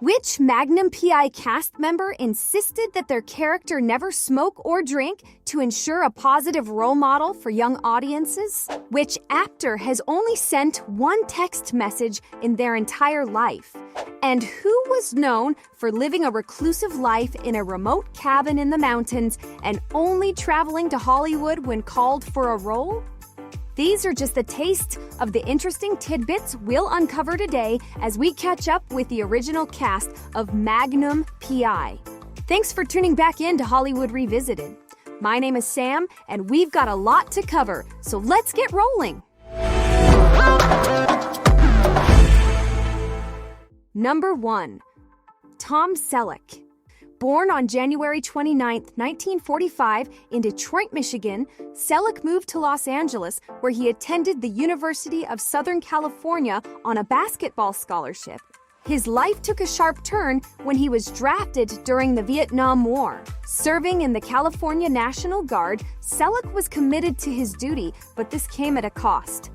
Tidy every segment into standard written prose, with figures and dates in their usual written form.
Which Magnum P.I. cast member insisted that their character never smoke or drink to ensure a positive role model for young audiences? Which actor has only sent one text message in their entire life? And who was known for living a reclusive life in a remote cabin in the mountains and only traveling to Hollywood when called for a role? These are just a taste of the interesting tidbits we'll uncover today as we catch up with the original cast of Magnum P.I. Thanks for tuning back in to Hollywood Revisited. My name is Sam, and we've got a lot to cover, so let's get rolling. Number 1. Tom Selleck. Born on January 29, 1945, in Detroit, Michigan, Selleck moved to Los Angeles, where he attended the University of Southern California on a basketball scholarship. His life took a sharp turn when he was drafted during the Vietnam War. Serving in the California National Guard, Selleck was committed to his duty, but this came at a cost.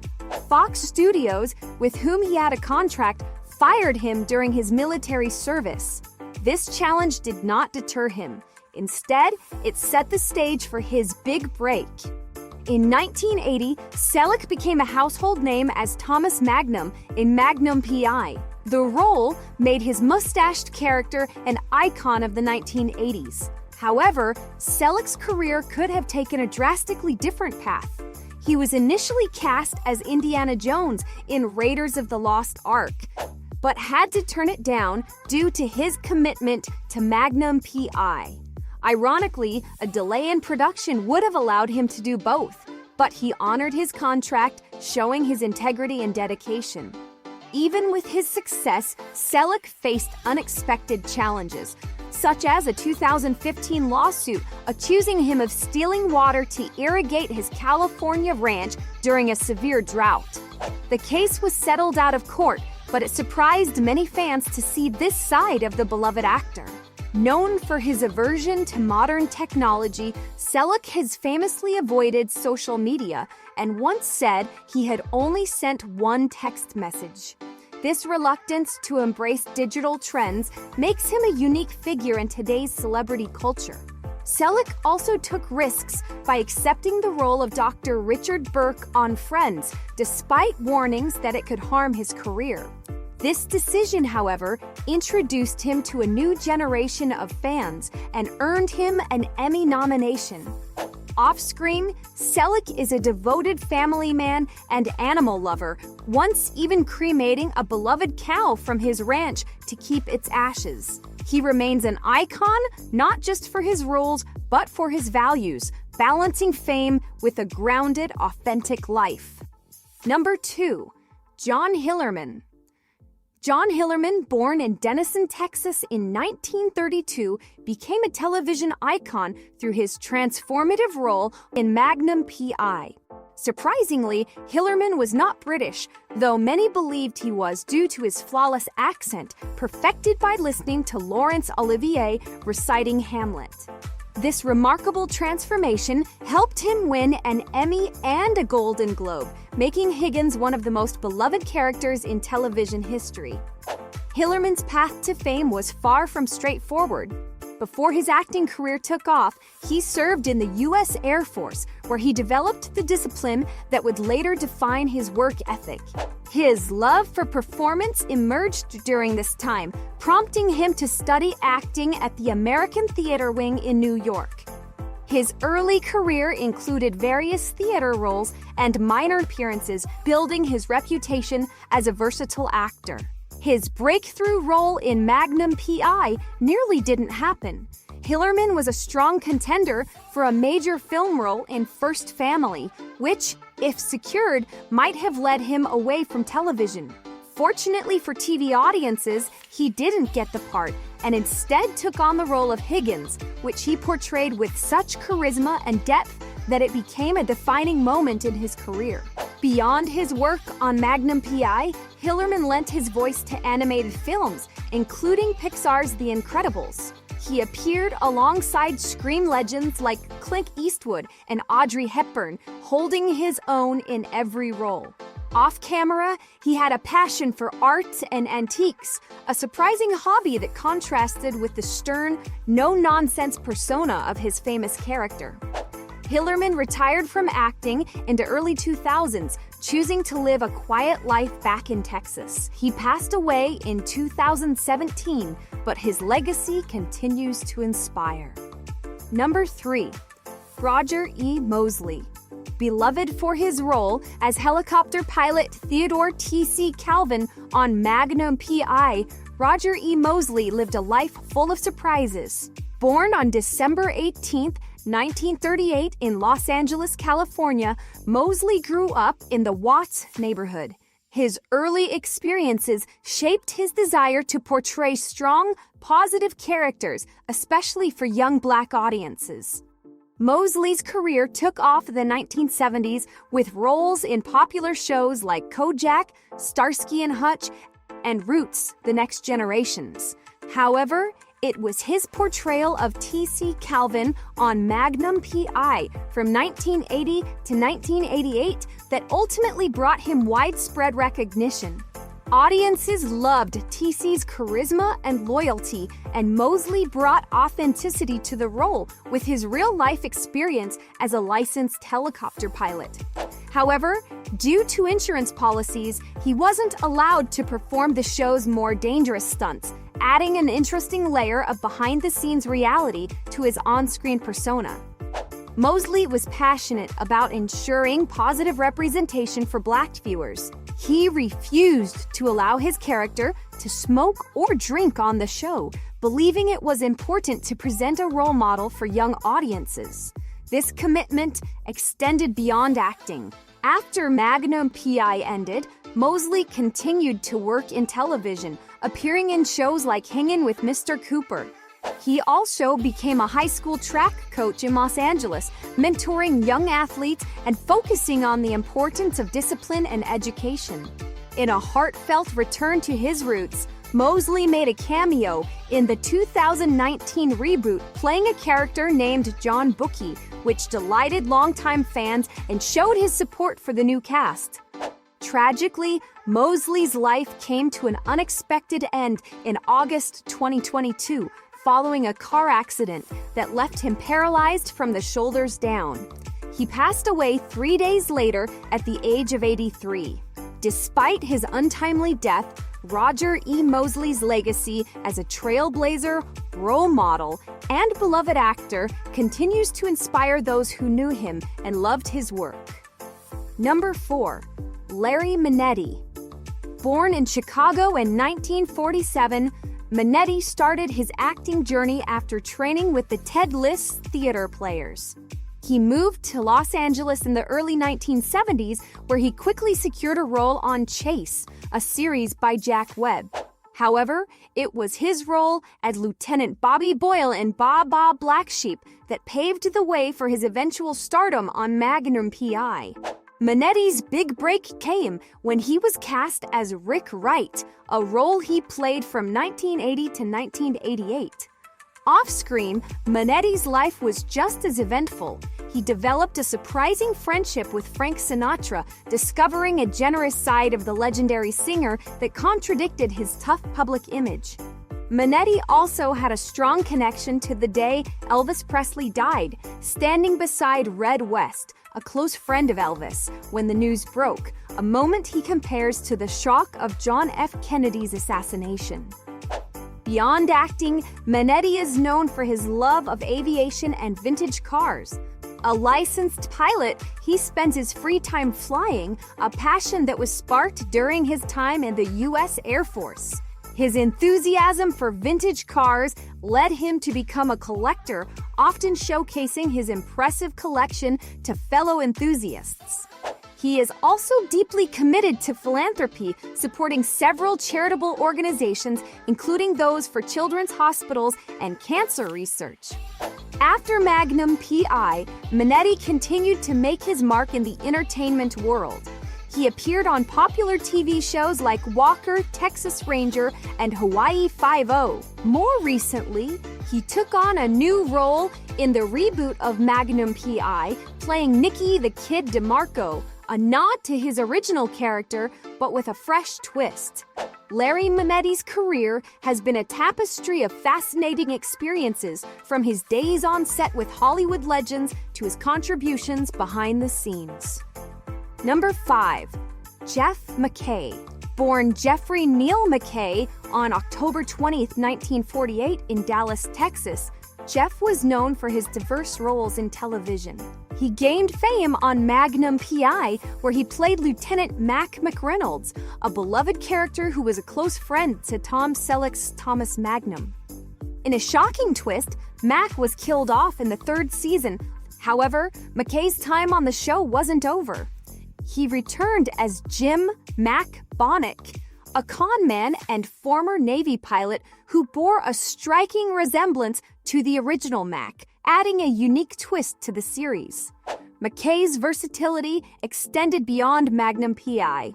Fox Studios, with whom he had a contract, fired him during his military service. This challenge did not deter him. Instead, it set the stage for his big break. In 1980, Selleck became a household name as Thomas Magnum in Magnum P.I. The role made his mustached character an icon of the 1980s. However, Selleck's career could have taken a drastically different path. He was initially cast as Indiana Jones in Raiders of the Lost Ark, but had to turn it down due to his commitment to Magnum P.I. Ironically, a delay in production would have allowed him to do both, but he honored his contract, showing his integrity and dedication. Even with his success, Selleck faced unexpected challenges, such as a 2015 lawsuit accusing him of stealing water to irrigate his California ranch during a severe drought. The case was settled out of court, but it surprised many fans to see this side of the beloved actor. Known for his aversion to modern technology, Selleck has famously avoided social media and once said he had only sent one text message. This reluctance to embrace digital trends makes him a unique figure in today's celebrity culture. Selleck also took risks by accepting the role of Dr. Richard Burke on Friends, despite warnings that it could harm his career. This decision, however, introduced him to a new generation of fans and earned him an Emmy nomination. Off-screen, Selleck is a devoted family man and animal lover, once even cremating a beloved cow from his ranch to keep its ashes. He remains an icon not just for his roles, but for his values, balancing fame with a grounded, authentic life. Number 2. John Hillerman. John Hillerman, born in Denison, Texas in 1932, became a television icon through his transformative role in Magnum P.I. Surprisingly, Hillerman was not British, though many believed he was due to his flawless accent, perfected by listening to Laurence Olivier reciting Hamlet. This remarkable transformation helped him win an Emmy and a Golden Globe, making Higgins one of the most beloved characters in television history. Hillerman's path to fame was far from straightforward. Before his acting career took off, he served in the U.S. Air Force, where he developed the discipline that would later define his work ethic. His love for performance emerged during this time, prompting him to study acting at the American Theater Wing in New York. His early career included various theater roles and minor appearances, building his reputation as a versatile actor. His breakthrough role in Magnum P.I. nearly didn't happen. Hillerman was a strong contender for a major film role in First Family, which, if secured, might have led him away from television. Fortunately for TV audiences, he didn't get the part and instead took on the role of Higgins, which he portrayed with such charisma and depth that it became a defining moment in his career. Beyond his work on Magnum P.I., Hillerman lent his voice to animated films, including Pixar's The Incredibles. He appeared alongside screen legends like Clint Eastwood and Audrey Hepburn, holding his own in every role. Off-camera, he had a passion for art and antiques, a surprising hobby that contrasted with the stern, no-nonsense persona of his famous character. Hillerman retired from acting in the early 2000s, choosing to live a quiet life back in Texas. He passed away in 2017, but his legacy continues to inspire. Number 3. Roger E. Mosley. Beloved for his role as helicopter pilot Theodore T.C. Calvin on Magnum P.I., Roger E. Mosley lived a life full of surprises. Born on December 18, 1938 in Los Angeles, California, Mosley grew up in the Watts neighborhood. His early experiences shaped his desire to portray strong, positive characters, especially for young Black audiences. Mosley's career took off in the 1970s with roles in popular shows like Kojak, Starsky and Hutch, and Roots: The Next Generations. However, it was his portrayal of T.C. Calvin on Magnum P.I. from 1980 to 1988 that ultimately brought him widespread recognition. Audiences loved T.C.'s charisma and loyalty, and Mosley brought authenticity to the role with his real-life experience as a licensed helicopter pilot. However, due to insurance policies, he wasn't allowed to perform the show's more dangerous stunts, adding an interesting layer of behind-the-scenes reality to his on-screen persona. Mosley was passionate about ensuring positive representation for Black viewers. He refused to allow his character to smoke or drink on the show, believing it was important to present a role model for young audiences. This commitment extended beyond acting. After Magnum P.I. ended, Mosley continued to work in television, appearing in shows like Hangin' with Mr. Cooper. He also became a high school track coach in Los Angeles, mentoring young athletes and focusing on the importance of discipline and education. In a heartfelt return to his roots, Mosley made a cameo in the 2019 reboot, playing a character named John Bookie, which delighted longtime fans and showed his support for the new cast. Tragically, Mosley's life came to an unexpected end in August 2022, following a car accident that left him paralyzed from the shoulders down. He passed away 3 days later at the age of 83. Despite his untimely death, Roger E. Mosley's legacy as a trailblazer, role model, and beloved actor continues to inspire those who knew him and loved his work. Number 4. Larry Manetti. Born in Chicago in 1947, Manetti started his acting journey after training with the Ted List theater players. He moved to Los Angeles in the early 1970s, where he quickly secured a role on Chase, a series by Jack Webb. However, it was his role as Lieutenant Bobby Boyle in Ba Ba Black Sheep that paved the way for his eventual stardom on Magnum P.I. Manetti's big break came when he was cast as Rick Wright, a role he played from 1980 to 1988. Off-screen, Manetti's life was just as eventful. He developed a surprising friendship with Frank Sinatra, discovering a generous side of the legendary singer that contradicted his tough public image. Manetti also had a strong connection to the day Elvis Presley died, standing beside Red West, a close friend of Elvis, when the news broke, a moment he compares to the shock of John F. Kennedy's assassination. Beyond acting, Manetti is known for his love of aviation and vintage cars. A licensed pilot, he spends his free time flying, a passion that was sparked during his time in the U.S. Air Force. His enthusiasm for vintage cars led him to become a collector, often showcasing his impressive collection to fellow enthusiasts. He is also deeply committed to philanthropy, supporting several charitable organizations, including those for children's hospitals and cancer research. After Magnum P.I., Manetti continued to make his mark in the entertainment world. He appeared on popular TV shows like Walker, Texas Ranger, and Hawaii Five-0. More recently, he took on a new role in the reboot of Magnum P.I., playing Nicky the Kid DeMarco, a nod to his original character, but with a fresh twist. Larry Manetti's career has been a tapestry of fascinating experiences, from his days on set with Hollywood legends to his contributions behind the scenes. Number 5. Jeff McKay. Born Jeffrey Neal McKay on October 20, 1948 in Dallas, Texas, Jeff was known for his diverse roles in television. He gained fame on Magnum P.I, where he played Lieutenant Mac McReynolds, a beloved character who was a close friend to Tom Selleck's Thomas Magnum. In a shocking twist, Mac was killed off in the 3rd season. However, McKay's time on the show wasn't over. He returned as Jim Mac Bonnick, a con man and former Navy pilot who bore a striking resemblance to the original Mac, adding a unique twist to the series. McKay's versatility extended beyond Magnum P.I.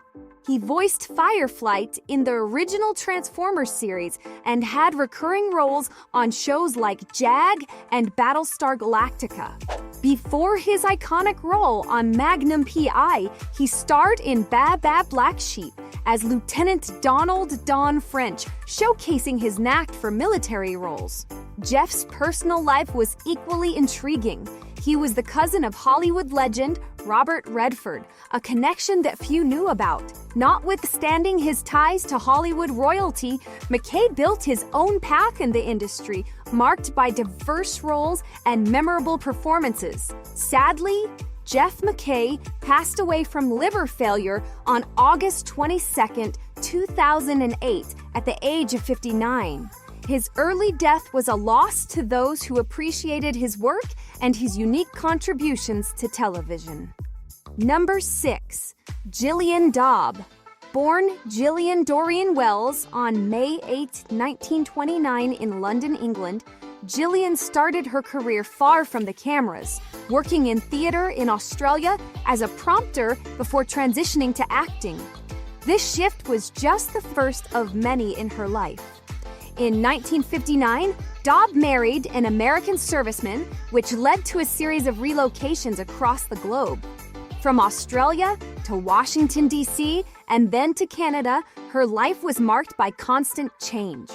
He voiced Fireflight in the original Transformers series and had recurring roles on shows like JAG and Battlestar Galactica. Before his iconic role on Magnum P.I, he starred in Bab Bab Black Sheep as Lieutenant Donald Don French, showcasing his knack for military roles. Jeff's personal life was equally intriguing. He was the cousin of Hollywood legend Robert Redford, a connection that few knew about. Notwithstanding his ties to Hollywood royalty, McKay built his own path in the industry, marked by diverse roles and memorable performances. Sadly, Jeff McKay passed away from liver failure on August 22, 2008, at the age of 59. His early death was a loss to those who appreciated his work and his unique contributions to television. Number 6. Jillian Dobb. Born Gillian Dorian Wells on May 8, 1929 in London, England, Gillian started her career far from the cameras, working in theater in Australia as a prompter before transitioning to acting. This shift was just the first of many in her life. In 1959, Dobb married an American serviceman, which led to a series of relocations across the globe. From Australia to Washington, D.C., and then to Canada, her life was marked by constant change.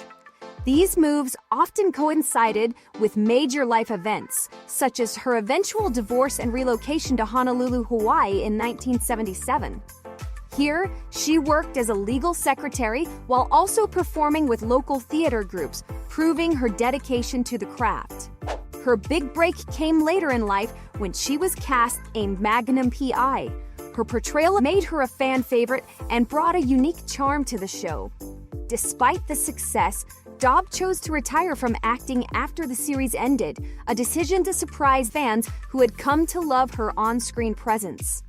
These moves often coincided with major life events, such as her eventual divorce and relocation to Honolulu, Hawaii in 1977. Here, she worked as a legal secretary while also performing with local theater groups, proving her dedication to the craft. Her big break came later in life when she was cast in Magnum P.I. Her portrayal made her a fan favorite and brought a unique charm to the show. Despite the success, Dobb chose to retire from acting after the series ended, a decision to surprise fans who had come to love her on-screen presence.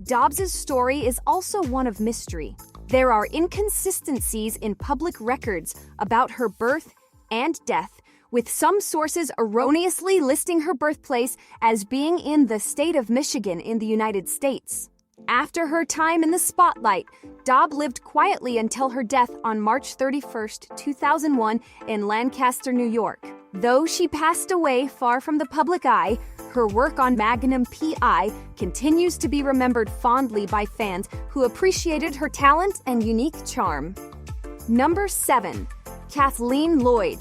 Dobbs' story is also one of mystery. There are inconsistencies in public records about her birth and death, with some sources erroneously listing her birthplace as being in the state of Michigan in the United States. After her time in the spotlight, Dobb lived quietly until her death on March 31, 2001 in Lancaster, New York. Though she passed away far from the public eye, her work on Magnum P.I. continues to be remembered fondly by fans who appreciated her talent and unique charm. Number 7. Kathleen Lloyd.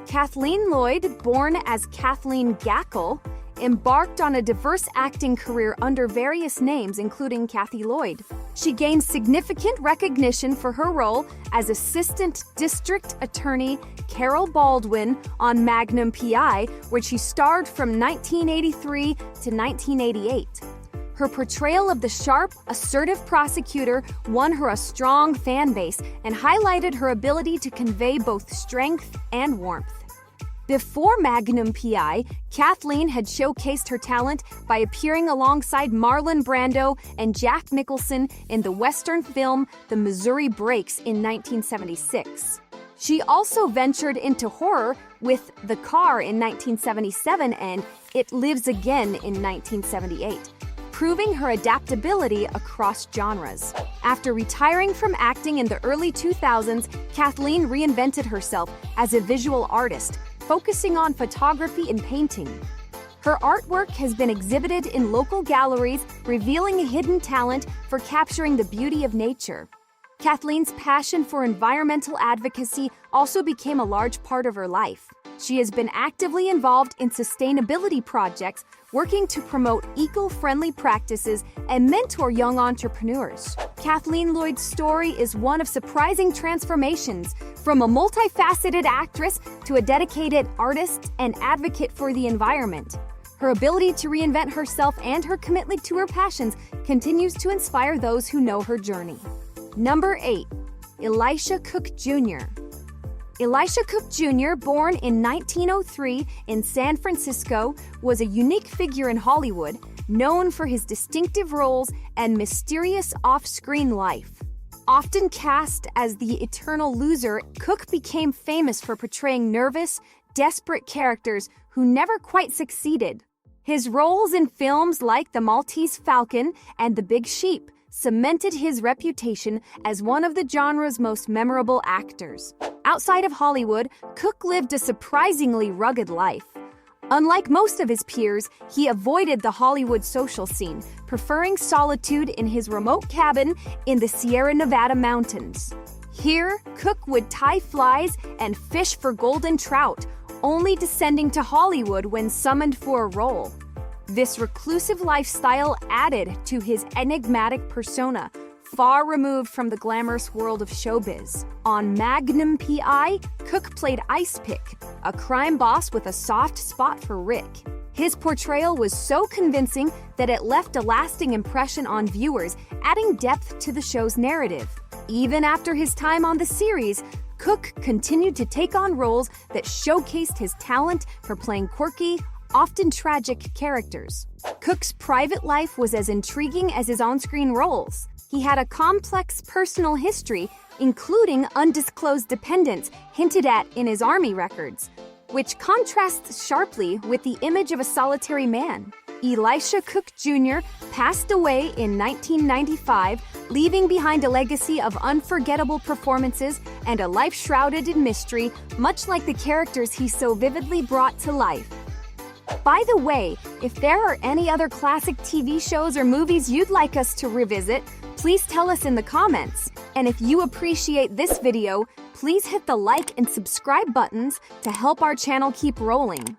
Kathleen Lloyd, born as Kathleen Gackle, embarked on a diverse acting career under various names, including Kathy Lloyd. She gained significant recognition for her role as Assistant District Attorney Carol Baldwin on Magnum P.I., where she starred from 1983 to 1988. Her portrayal of the sharp, assertive prosecutor won her a strong fan base and highlighted her ability to convey both strength and warmth. Before Magnum P.I., Kathleen had showcased her talent by appearing alongside Marlon Brando and Jack Nicholson in the Western film The Missouri Breaks in 1976. She also ventured into horror with The Car in 1977 and It Lives Again in 1978, proving her adaptability across genres. After retiring from acting in the early 2000s, Kathleen reinvented herself as a visual artist, focusing on photography and painting. Her artwork has been exhibited in local galleries, revealing a hidden talent for capturing the beauty of nature. Kathleen's passion for environmental advocacy also became a large part of her life. She has been actively involved in sustainability projects, working to promote eco-friendly practices and mentor young entrepreneurs. Kathleen Lloyd's story is one of surprising transformations, from a multifaceted actress to a dedicated artist and advocate for the environment. Her ability to reinvent herself and her commitment to her passions continues to inspire those who know her journey. Number 8. Elisha Cook Jr. Elisha Cook Jr., born in 1903 in San Francisco, was a unique figure in Hollywood, known for his distinctive roles and mysterious off-screen life. Often cast as the eternal loser, Cook became famous for portraying nervous, desperate characters who never quite succeeded. His roles in films like The Maltese Falcon and The Big Sheep cemented his reputation as one of the genre's most memorable actors. Outside of Hollywood, Cook lived a surprisingly rugged life. Unlike most of his peers, he avoided the Hollywood social scene, preferring solitude in his remote cabin in the Sierra Nevada mountains. Here, Cook would tie flies and fish for golden trout, only descending to Hollywood when summoned for a role. This reclusive lifestyle added to his enigmatic persona, far removed from the glamorous world of showbiz. On Magnum P.I., Cook played Ice Pick, a crime boss with a soft spot for Rick. His portrayal was so convincing that it left a lasting impression on viewers, adding depth to the show's narrative. Even after his time on the series, Cook continued to take on roles that showcased his talent for playing quirky, often tragic characters. Cook's private life was as intriguing as his on-screen roles. He had a complex personal history, including undisclosed dependents hinted at in his army records, which contrasts sharply with the image of a solitary man. Elisha Cook Jr. passed away in 1995, leaving behind a legacy of unforgettable performances and a life shrouded in mystery, much like the characters he so vividly brought to life. By the way, if there are any other classic TV shows or movies you'd like us to revisit, please tell us in the comments. And if you appreciate this video, please hit the like and subscribe buttons to help our channel keep rolling.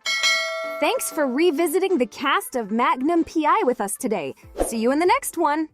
Thanks for revisiting the cast of Magnum P.I. with us today. See you in the next one!